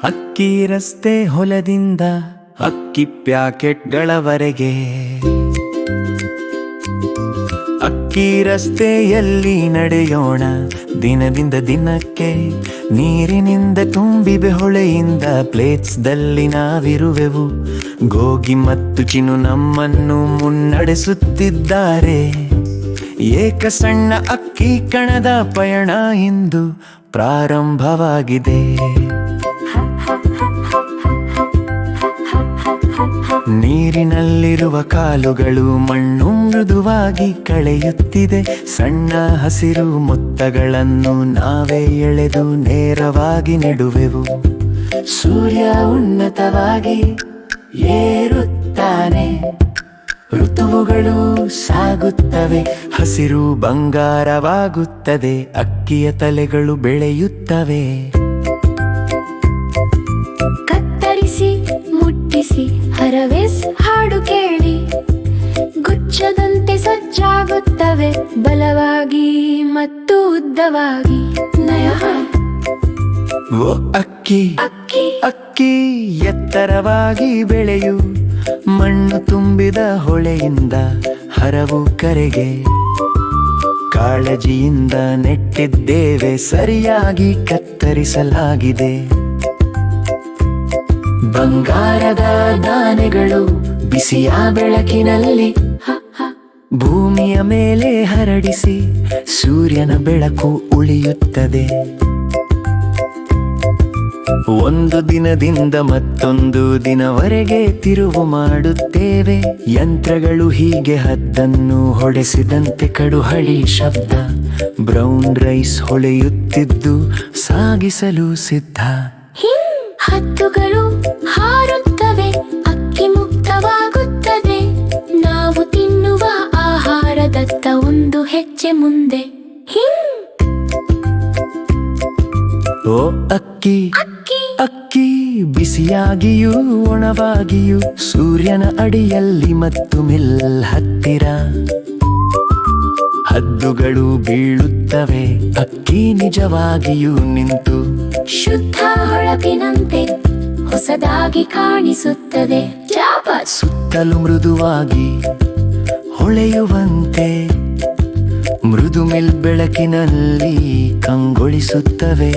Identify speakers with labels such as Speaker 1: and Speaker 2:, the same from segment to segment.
Speaker 1: ಅಕ್ಕಿ ರಸ್ತೆ ಹೊಲದಿಂದ ಅಕ್ಕಿ ಪ್ಯಾಕೆಟ್ಗಳವರೆಗೆ, ಅಕ್ಕಿ ರಸ್ತೆಯಲ್ಲಿ ನಡೆಯೋಣ ದಿನದಿಂದ ದಿನಕ್ಕೆ. ನೀರಿನಿಂದ ತುಂಬಿವೆ ಹೊಳೆಯಿಂದ ಪ್ಲೇಟ್ಸ್ದಲ್ಲಿ ನಾವಿರುವೆವು. ಗೋಗಿ ಮತ್ತು ಚಿನ್ನು ನಮ್ಮನ್ನು ಮುನ್ನಡೆಸುತ್ತಿದ್ದಾರೆ. ಏಕ ಸಣ್ಣ ಅಕ್ಕಿ ಕಣದ ಪಯಣ ಇಂದು ಪ್ರಾರಂಭವಾಗಿದೆ. ನೀರಿನಲ್ಲಿರುವ ಕಾಲುಗಳು ಮಣ್ಣು ಮೃದುವಾಗಿ ಕಳೆಯುತ್ತಿದೆ. ಸಣ್ಣ ಹಸಿರು ಮೊತ್ತಗಳನ್ನು ನಾವೇ ಎಳೆದು ನೇರವಾಗಿ ನೆಡುವೆವು. ಸೂರ್ಯ ಉನ್ನತವಾಗಿ ಏರುತ್ತಾನೆ, ಋತುವುಗಳು ಸಾಗುತ್ತವೆ, ಹಸಿರು ಬಂಗಾರವಾಗುತ್ತದೆ, ಅಕ್ಕಿಯ ತಲೆಗಳು ಬೆಳೆಯುತ್ತವೆ.
Speaker 2: ಕತ್ತರಿಸಿ ಮುಟ್ಟಿಸಿ ಹರವೆಸ್ ಹಾಡು ಕೇಳಿ, ಗುಚ್ಛದಂತೆ ಸಜ್ಜಾಗುತ್ತವೆ ಬಲವಾಗಿ ಮತ್ತು ಉದ್ದವಾಗಿ.
Speaker 1: ಓ ಅಕ್ಕಿ
Speaker 2: ಅಕ್ಕಿ
Speaker 1: ಅಕ್ಕಿ ಎತ್ತರವಾಗಿ ಬೆಳೆಯು, ಮಣ್ಣು ತುಂಬಿದ ಹೊಳೆಯಿಂದ ಹರವು ಕರೆಗೆ. ಕಾಳಜಿಯಿಂದ ನೆಟ್ಟಿದ್ದೇವೆ, ಸರಿಯಾಗಿ ಕತ್ತರಿಸಲಾಗಿದೆ. ಬಂಗಾರದ ದಾನೆಗಳು ಬಿಸಿಯ ಬೆಳಕಿನಲ್ಲಿ ಭೂಮಿಯ ಮೇಲೆ ಹರಡಿಸಿ ಸೂರ್ಯನ ಬೆಳಕು ಉಳಿಯುತ್ತದೆ. ಒಂದು ದಿನದಿಂದ ಮತ್ತೊಂದು ದಿನವರೆಗೆ ತಿರುವು ಮಾಡುತ್ತೇವೆ. ಯಂತ್ರಗಳು ಹೀಗೆ ಹದ್ದನ್ನು ಹೊಡೆಸಿದಂತೆ ಕಡುಹಳಿ ಶಬ್ದ. ಬ್ರೌನ್ ರೈಸ್ ಹೊಳೆಯುತ್ತಿದ್ದು ಸಾಗಿಸಲು ಸಿದ್ಧ.
Speaker 2: ಹತ್ತುಗಳು ಹಾರುತ್ತವೆ, ಅಕ್ಕಿ ಮುಕ್ತವಾಗುತ್ತದೆ. ನಾವು ತಿನ್ನುವ ಆಹಾರದತ್ತ ಒಂದು ಹೆಜ್ಜೆ ಮುಂದೆ.
Speaker 1: ಓ ಅಕ್ಕಿ
Speaker 2: ಅಕ್ಕಿ
Speaker 1: ಅಕ್ಕಿ ಬಿಸಿಯಾಗಿಯೂ ಒಣವಾಗಿಯೂ ಸೂರ್ಯನ ಅಡಿಯಲ್ಲಿ ಮತ್ತು ಮಿಲ್ ಹತ್ತಿರ. ಹದ್ದುಗಳು ಬೀಳುತ್ತವೆ, ಅಕ್ಕಿ ನಿಜವಾಗಿಯೂ ನಿಂತು
Speaker 2: ಶುದ್ಧ ಹೊಳಪಿನಂತೆ ಹೊಸದಾಗಿ ಕಾಣಿಸುತ್ತದೆ.
Speaker 1: ಸುತ್ತಲೂ ಮೃದುವಾಗಿ ಹೊಳೆಯುವಂತೆ ಮೃದು ಮಿಲ್ ಬೆಳಕಿನಲ್ಲಿ ಕಂಗೊಳಿಸುತ್ತವೆ.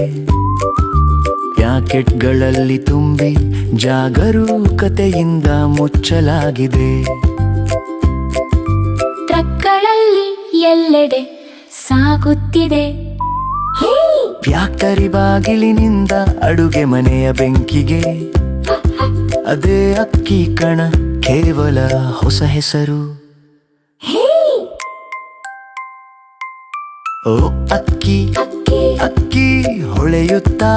Speaker 1: ಪ್ಯಾಕೆಟ್ಗಳಲ್ಲಿ ತುಂಬಿ ಜಾಗರೂಕತೆಯಿಂದ ಮುಚ್ಚಲಾಗಿದೆ.
Speaker 2: ಟ್ರಕ್ಗಳಲ್ಲಿ ಎಲ್ಲೆಡೆ ಸಾಗುತ್ತಿದೆ.
Speaker 1: ಫ್ಯಾಕ್ಟರಿ ಬಾಗಿಲಿನಿಂದ ಅಡುಗೆ ಮನೆಯ ಬೆಂಕಿಗೆ. ಅದೇ ಅಕ್ಕಿ ಕಣ, ಕೇವಲ ಹೊಸ ಹೆಸರು. ಓ ಅಕ್ಕಿ
Speaker 2: ಅಕ್ಕಿ
Speaker 1: ಅಕ್ಕಿ ಹೊಳೆಯುತ್ತಾ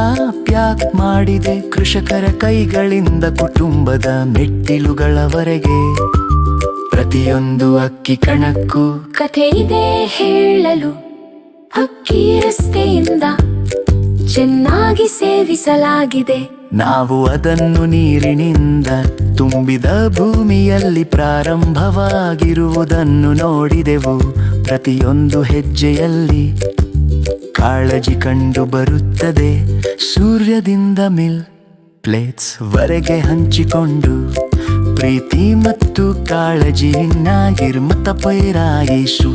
Speaker 1: ಪ್ಯಾಕ್ ಮಾಡಿದೆ ಕೃಷಕರ ಕೈಗಳಿಂದ ಕುಟುಂಬದ ಮೆಟ್ಟಿಲುಗಳವರೆಗೆ. ಪ್ರತಿಯೊಂದು ಅಕ್ಕಿ ಕಣಕ್ಕೂ
Speaker 2: ಕಥೆ ಇದೆ ಹೇಳಲು. ಅಕ್ಕಿ ರಸ್ತೆಯಿಂದ ಚೆನ್ನಾಗಿ ಸೇವಿಸಲಾಗಿದೆ.
Speaker 1: ನಾವು ಅದನ್ನು ನೀರಿನಿಂದ ತುಂಬಿದ ಭೂಮಿಯಲ್ಲಿ ಪ್ರಾರಂಭವಾಗಿರುವುದನ್ನು ನೋಡಿದೆವು. ಪ್ರತಿಯೊಂದು ಹೆಜ್ಜೆಯಲ್ಲಿ ಕಾಳಜಿ ಕಂಡು ಬರುತ್ತದೆ. ಸೂರ್ಯದಿಂದ ಮಿಲ್ ಪ್ಲೇಟ್ಸ್ ವರೆಗೆ ಹಂಚಿಕೊಂಡು ಪ್ರೀತಿ ಮತ್ತು ಕಾಳಜಿಯಿಂದ ಗಿರ್ಮತ ಪೈರಾಯಿಸು.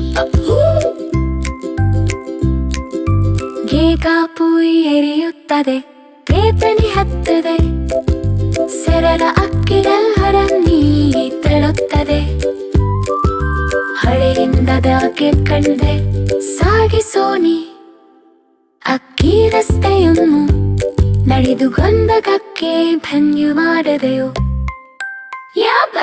Speaker 2: ಗೇಗಾಪುಯಿ ಎರಿಯುತ್ತದೆ, ಬೇತನಿ ಹತ್ತದೆ, ಸರಳ ಅಕ್ಕಿಗಲ್ಲರನ್ನೀ ತಳುತ್ತದೆ. ಹಳೆಯಿಂದದಾಗೆ ಕಂಡೆ ಸಾಗಿಸೋನಿ ಅಕ್ಕಿ ರಸ್ತೆಯನ್ನು. ನಡೆದು ಗಂಧಕಕ್ಕೆ ಧನ್ಯವಾದದೆಯೋ. ಯಾಬ